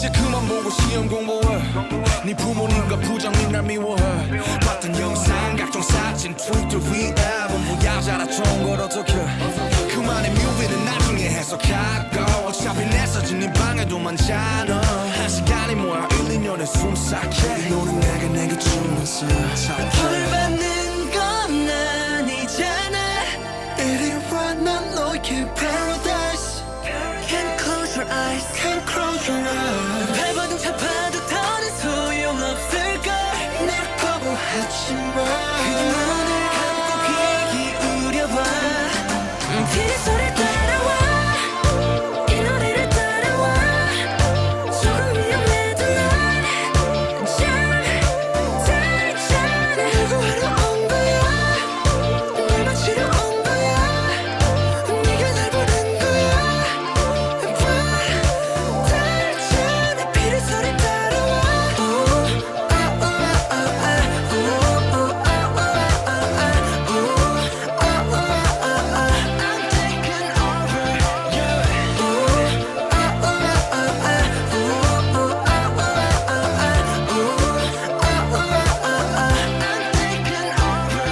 이제 그만 보고 시험 공부해. 네 부모님과 부장님 날 미워해. 봤던 영상 각종 사진 트위터 위에 전부 야자라 좋은 걸 어떡해. 그만의 뮤비는 나중에 해석하고 어차피 내 사진 네 방에도 많잖아. 한 시간이 뭐야 1, 2년에 숨삭해. 너는 내게 주면서 벌 받는 건 아니잖아. 이리 와 난 너의 paradise. Can't close your eyes, can't close your eyes. 발버둥 잡아도 더는 소용없을걸. 날 거부하지마. 그냥 눈을 감고 귀 기울여봐. 비리 소리 따라와. 이 노래를 따라와. 조금 위험해도 난 잘 누구 하러 온 거야. 날 맞추러 온 거야. 네가 날 보낸 거야. 달잖아 비리 소리 따라와. I'm taking over, yeah. I'm taking over,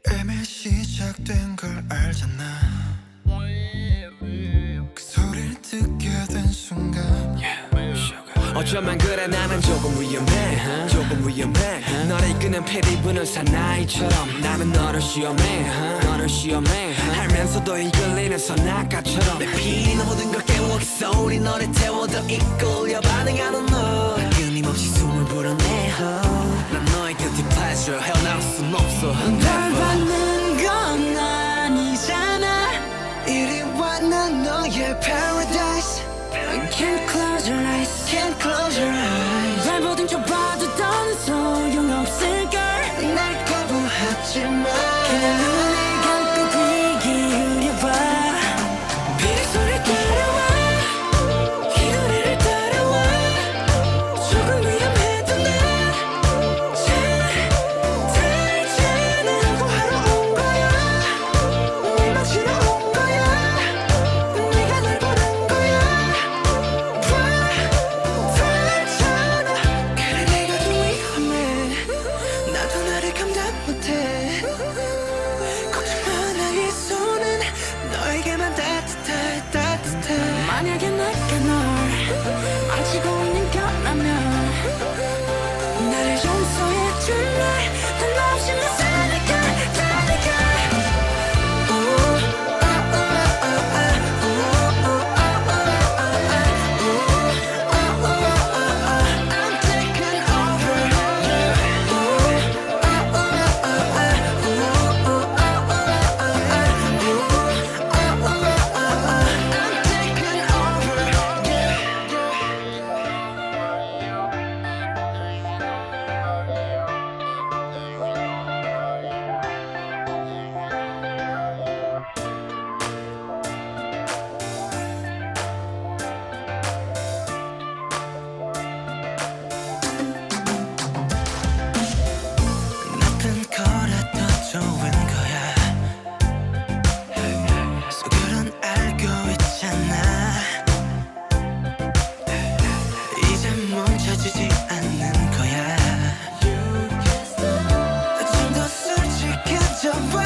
yeah. 이미 시작된 걸 알잖아. 그 소리를 듣게 된 순간 어쩌면 그래 나는 조금 위험해 조금 위험해 너를 이끄는 피리 부는 사나이처럼 나는 너를 시험해 알면서도 이끌리는 선악가처럼 내 피리 너 모든 걸 깨워 그 소리 너를 태워도 이끌려 반응하는 너 끊임없이 숨을 불어내 난 너의 guilty pleasure 헤어나올 순 없어 널 받는 건 아니잖아. 이리 와 난 너의 paradise. Can't close your eyes, can't close your eyes. 발버둥 쳐봐도 더는 소용없을걸. 날 거부하지마. 그냥 눈을 감고 귀 기울여봐. 비리 소리 따라와. 이 노래를 따라와. 조금 위험해도 난 달잖아. 누구 하러 온 거야. 날 맞추러 온 거야. 네가 날 보낸 거야. 달잖아. 그래 내가 좀 위험해. 나도 나를 감당 못해. 걱정마 나의 손은 너에게만 따뜻해. 만약에 내가 널 망치고 있는 거라면 나를 용서해줄래. 난 없이 내 사니까 I'm taking over, yeah. I'm taking over, 나쁜 거라도 좋은 거야. 속으론 알고 있잖아. 이제 멈춰지지 않는 거야. 좀 더 솔직해져봐.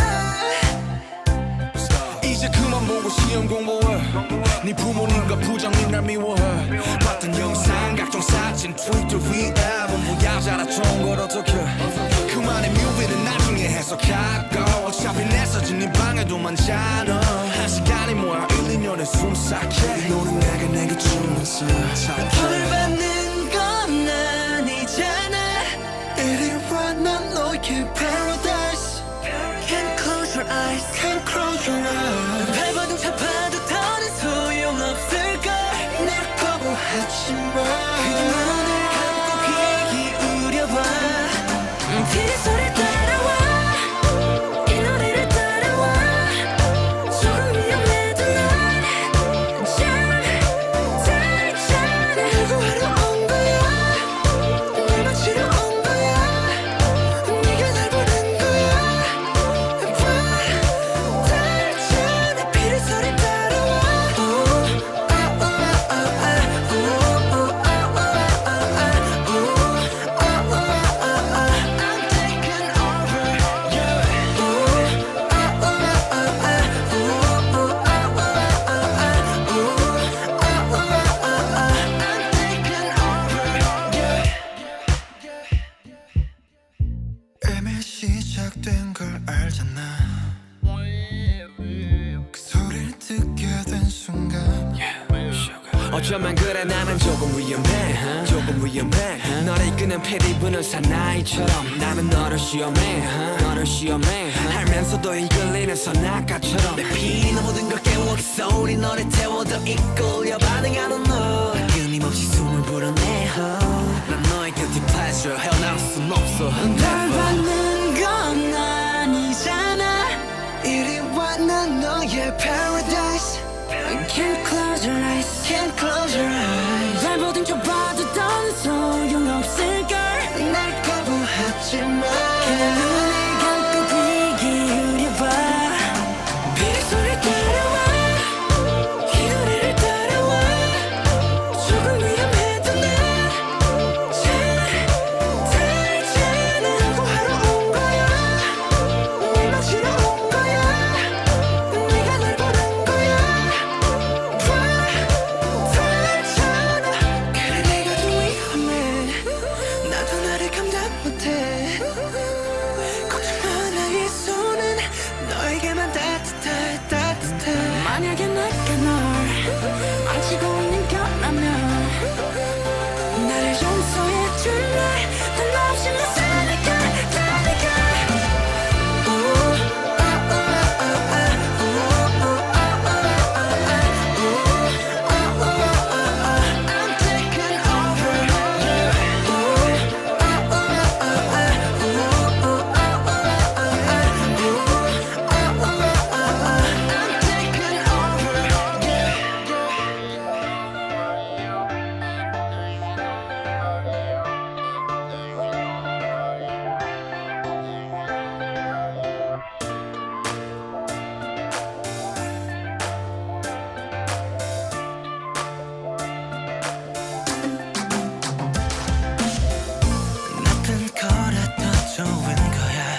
이제 그만 보고 시험 공부해. 네 부모님과 부장님 날 미워해. 봤던 영상 각종 사진 트위터 위에 전부 야자라 좋은 걸 어떡해. 그만의 뮤비는 나중에 해석하고 어차피 내 사진 네 방에도 많잖아. 한 시간이 뭐야 1, 2년에 숨삭해. 너는 내게 주면서 벌 받는 건 아니잖아. 이리 와 난 너의 paradise. Can't close your eyes, can't close your eyes. 발버둥 잡아도 더는 소용없을걸. 날 거부하지마. 그냥 눈을 감고 귀 기울여봐. 비리 소리 따라와. 이 노래를 따라와. 조금 위험해도 난 달잖아. 누구 어쩌면 그래 나는 조금 위험해 조금 위험해 너를 이끄는 피리 부는 사나이처럼 나는 너를 시험해 너를 시험해 알면서도 이끌리는 선악가처럼 내 피는 모든 걸 깨워 그 소리 너를 태워 더 이끌려 반응하는 너 끊임없이 숨을 불어내 난 너의 guilty pleasure 헤어나올 순 없어 널 받는 건 아니잖아 이리 와 난 너의 paradise Can't close your eyes Can't close your eyes 날 보든 켜봐도 더는 소용없을걸 날 거부하지 마 그냥 눈을 감고 귀 기울여봐 비리 소리 따라와 이 노래를 따라와 조금 위험해도 난 달잖아 하러 온 거야 날 마치러 온 거야 네가 날 보는 거야 달잖아 그래 내가 좀 위험해 나도 나를 감당 못해 걱정 마 나의 손은 너에게만 따뜻해 따뜻해 만약에 내가 널 망치고 있는 거라면 나를 용서해 줄래 난 없이 못 살니까 살니까 I'm taking over I'm taking 나쁜 거라도 좋은 거야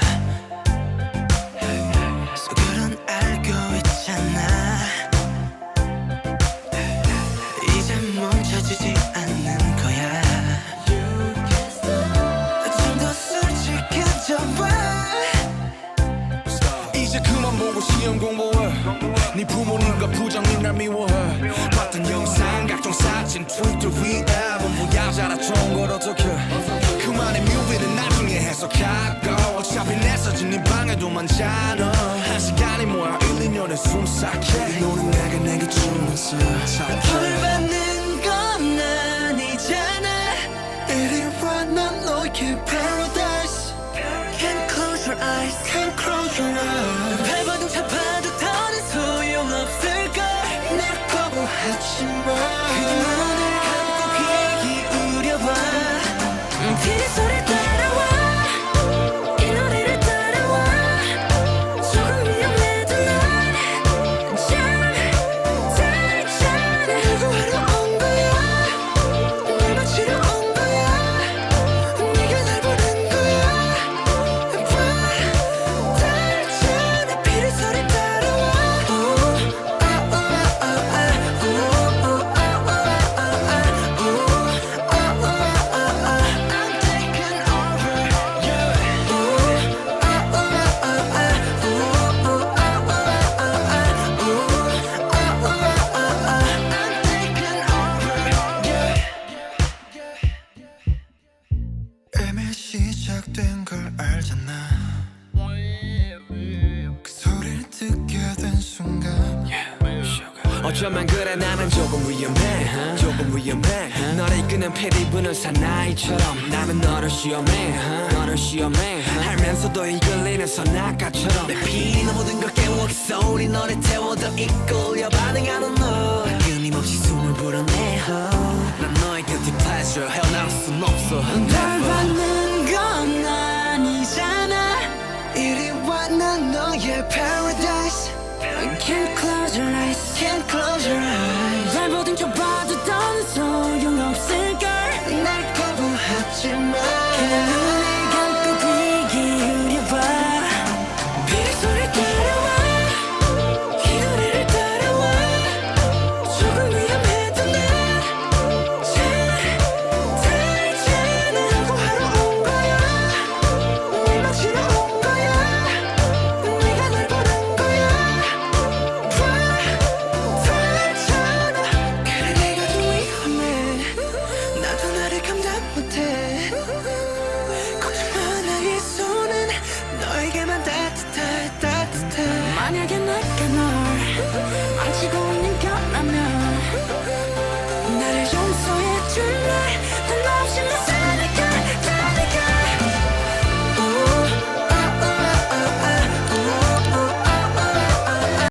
속으론 알고 있잖아 이제 멈춰지지 않는 거야 좀 더 솔직해져봐 이제 그만 보고 시험 공부해 네 부모님과 부장님 날 미워해 봤던 영상 각종 사진 트위터 위에 전부 여자라 좋은 걸 어떡해 그만의 뮤비는 나중에 해석하고 어차피 내 사진 네 방에도 많잖아 한 시간이 뭐야 1, 2년에 숨삭해 너는 내가 내게 주면서 벌 받는 건 아니잖아 이리 와 난 너의 paradise Can't close your eyes Can't close your eyes 밟아도 잡아도 더는 소용없을걸 날 거부하지 마 그냥 눈을 감고 귀 기울여봐 비리 소리 따라와 이 노래를 따라와 조금 위험해도 난 달잖아 구하러 온 거야 날 마치러 온 거야 네가 날 보는 거야 달잖아 비리 소리 따라와 I'm taking over I'm taking over 이미 시작된 걸 알잖아 그 소리를 듣게 된 순간 어쩌면 그래 나는 조금 위험해 조금 위험해 너를 이끄는 피리 부는 사나이처럼 나는 너를 시험해 너를 시험해 알면서도 이끌리는 선악가처럼 내 피는 모든 걸 깨워 그 소리 너를 태워 더 이끌려 반응하는 너 끊임없이 숨을 불어내 난 너의 guilty pleasure 헤어나올 순 없어 널 받는 건 아니잖아 이리 와 난 너의 paradise Can't close your eyes Can't close your eyes 날 보든 켜봐도 더는 소용없을걸 날 거부하지 마 그냥 눈을 감고 귀 기울여봐 비리 소리 따라와 이 노래를 따라와 조금 위험해도 난 달잖아 구하러 온 거야 날 마치러 온 거야 네가 날 보는 거야 달잖아 그래 내가 좀 만약에